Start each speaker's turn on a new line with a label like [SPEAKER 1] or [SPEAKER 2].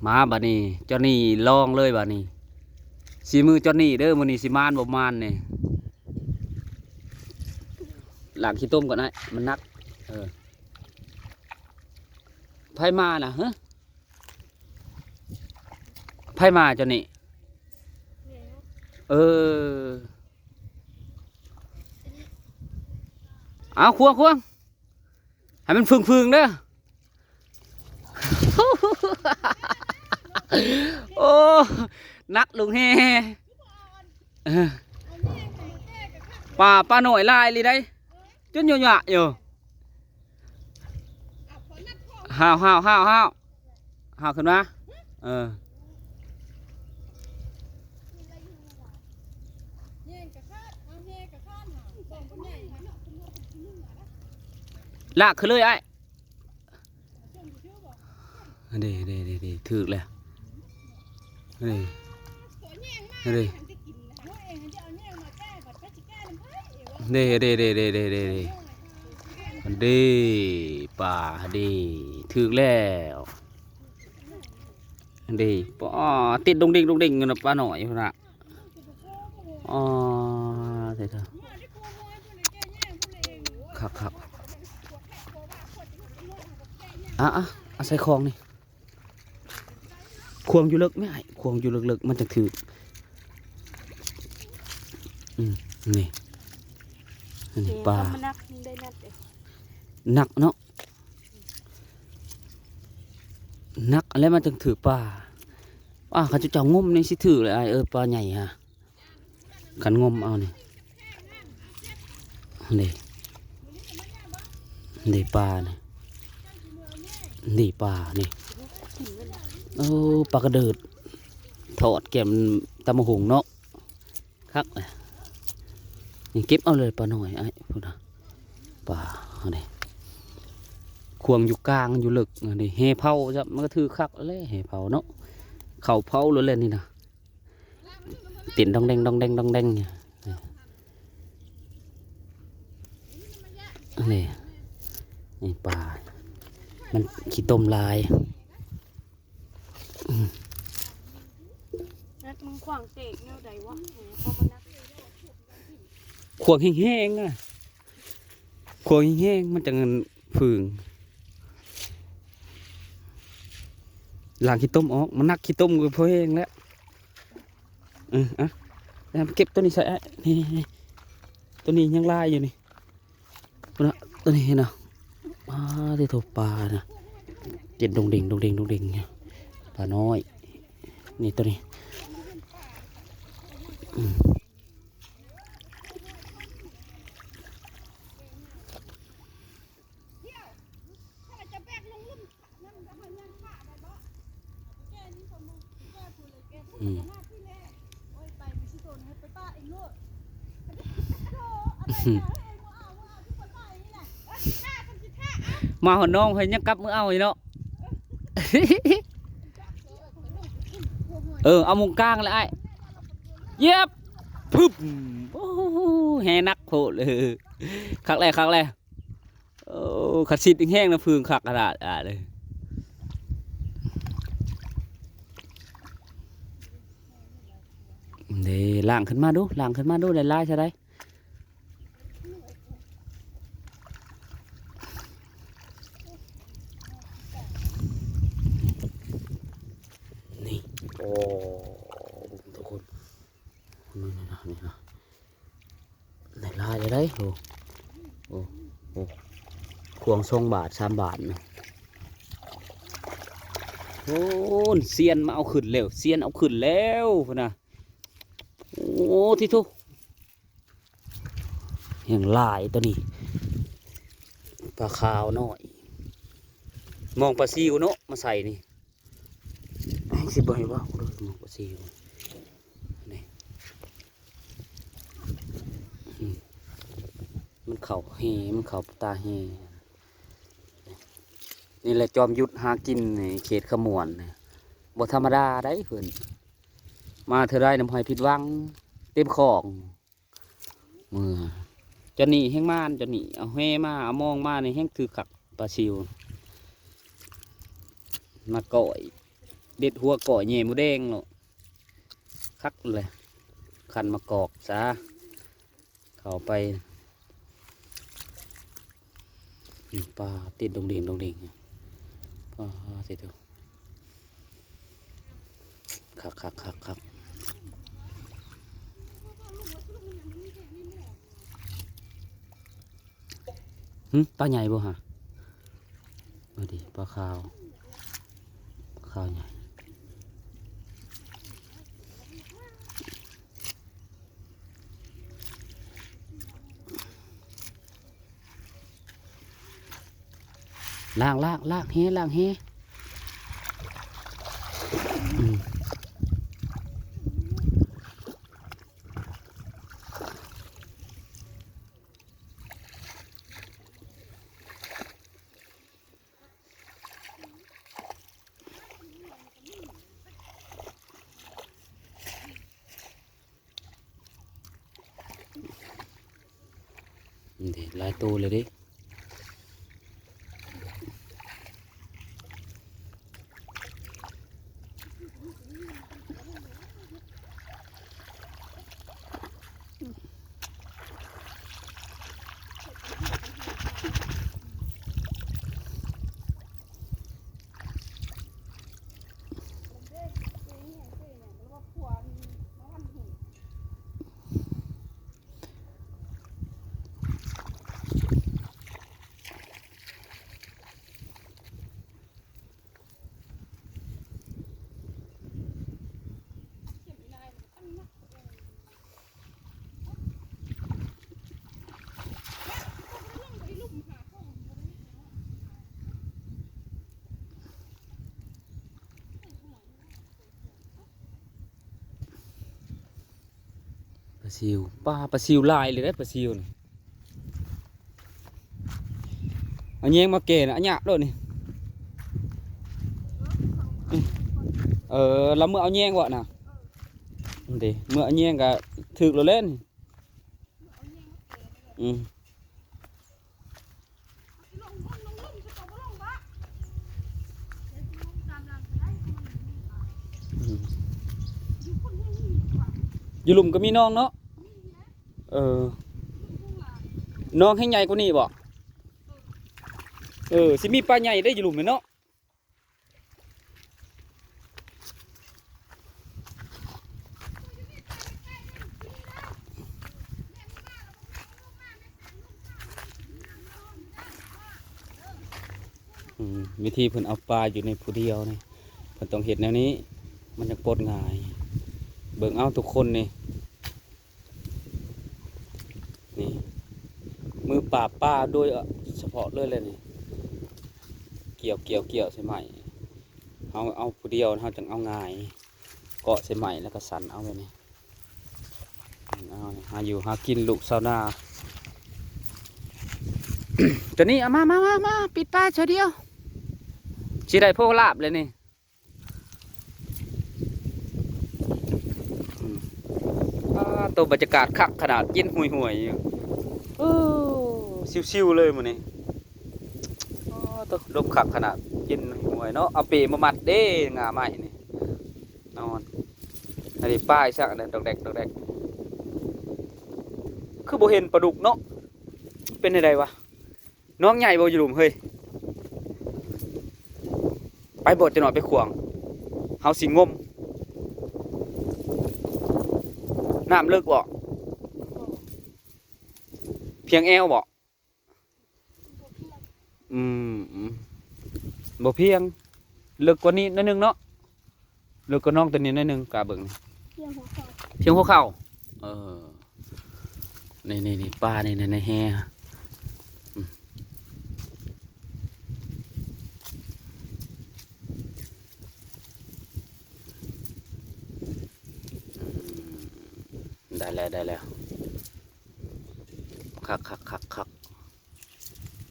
[SPEAKER 1] มาบัดนี้เจ้านี่ลองเลยบัดนี้สีมือเจ้านี่เด้อมื้อนี้สิมานบ่มานนี่หลังขี้ต้มก่อนนะมันนักไผมาน่ะฮะไผมาเจ้านี่เอาควงให้มันฟึงเด้อ โอ้นักลุงแฮ่ป่าหน่อยลายเลยได้จนหยะอยู่ห้าวขึ้นมาลากขึ้นเลยไอ้ดีถือเลยดีป่าดีถือแล้วดีป่อติดดงดิ่งนะป้าหน่อยพนะอ๋อเถอะครับใส่คลองนี่ควงอยู่ลึกไม่ไอ้ควงอยู่ลึกมันจะถือนี่ปลาหนักเนาะหนักอะไรมันจะถือปลาเขาจะงมนี่สิถือเลยไอ้ปลาใหญ่ฮะขันงมเอานี่ปลานี่ปลานี่ปลากระเดิดทอดแกมตำมะฮุงเนาะครับนี่เก็บเอาเลยปลาหน่อยไอ้พูดนะปลาเนี่ยควงอยู่กลางอยู่ลึกนี่เฮเผาจะมันก็ถือคักเลยเฮเผาเนาะเข่าเผาเลยนี่นะติ่นดองแดงนี่ปลามันขี้ต้มลายนัดมึงขวางเตะแนวใดวะขวางแห้งๆขวางแห้งมันจะเงินฝืงหลังขี้ต้มออกมันนักขี้ต้มก็พอแห้งแล้วเก็บตัวนี้ใส่นี่ตัวนี้ยังลายอยู่นี่ตัวนี้เห็นไหมที่ถูกปลานะเจ็ดดงดิ่งปลาน้อยนี่ตัวนี้มาหอนน้องให้ยังกลับมือเอาอีเนาะ เอามุงกลางเลยไอ้เย็บพึบโอ้แหนักโผล่เลยคักแรกขัดซีดแห้งนะฟืนคักกระดาษเลยเดี๋ยวล่างขึ้นมาดูได้ไล่ใช่ไหมนี่โอ้ทุกคนนี่นะได้ไล่เลยได้โอ้ควง2 บาท 3 บาทนะโอ้เซียนมาเอาขึ้นแล้วนะโอ้ที่ทุกอย่างลายตัวนี้ปลาขาวน้อยมองปลาซิวเนาะมาใส่นี่สิบ่อยว่ามองปลาซิวนี่มันเข่าเฮมันเข่าตาเฮนี่แหละจอมยุทธหากินในเขตขมวนบ่ธรรมดาได้เพื่อนมาเธอได้น้ำหอยผิดวังเต็มของมือจะหนีแห้งม่านจะหนีเอาแห่มาเอามองมาในแห้งคือขักปลาซิวมาก่อย เด็ดหัวก่อเหย่หมูแดงเนาะคักเลยขันมากอกซะเข้าไปปลาติดดงดิ่งปลาติดดูคักปลาใหญ่บ่ฮะมาดิปลาขาวใหญ่ล่างเฮอืมนี่หลายตัวเลยดิปลาซิวปลาซิวลายเลยได้ปลาซิวนี่เอาแยงมาเกณฑ์อันหยาบด้วยนี่แล้วเมื่อเอาแยงวะน่ะดิเมื่อเอาแยงก็ถึกเราเล่นอืมอยู่หลุมก็มีน้องเนาะน้องให้ใหญ่กว่านี้บ่สิมีปลาใหญ่ได้อยู่หลุมไหมเนาะวิธีเพิ่นเอาปลาอยู่ในผู้เดียวนี่เพิ่นต้องเห็นแนวนี้มันจะปลดง่ายเบิ่งเอาทุกคนนี่มือปราบปลาโดยเฉพาะเลยนี่เกี่ยวใช่ไหมเอาผู้เดียวเขาจังเอาง่ายเกาะใช่ไหมแล้วก็สันเอาไปนี่หาอยู่หากินลูกซาวนา ตัวนี้เอามาปิดปลาเฉยเดียวชีได้โพกลาบเลยนี่ตัวบรรยากาศคักขนาดเย็นห่วยอยู่ซิวๆเลยมันนี่ตัวลมคักขนาดเย็นห่วยเนาะเอาเปมามัดเด้งาไม้นี่นอนอันนี้ป้ายสักอันนั้นดอกแดกคือบ่เห็นปลาดุกเนาะเป็นอะไรวะน้องใหญ่บ่อยู่หลุมเฮ้ยไปบดจะหน่อยไปขวางเฮาสิงมน้ำเลิกบ่เพียงแอวบ่บ่เพียงเลิกกว่านี้นิดนึงเนาะเลิกกว่าน้องตัวนี้นิดนึงกาเบิ่งเพียงหัวเข่านี่ปลาในแฮได้แล้วคัก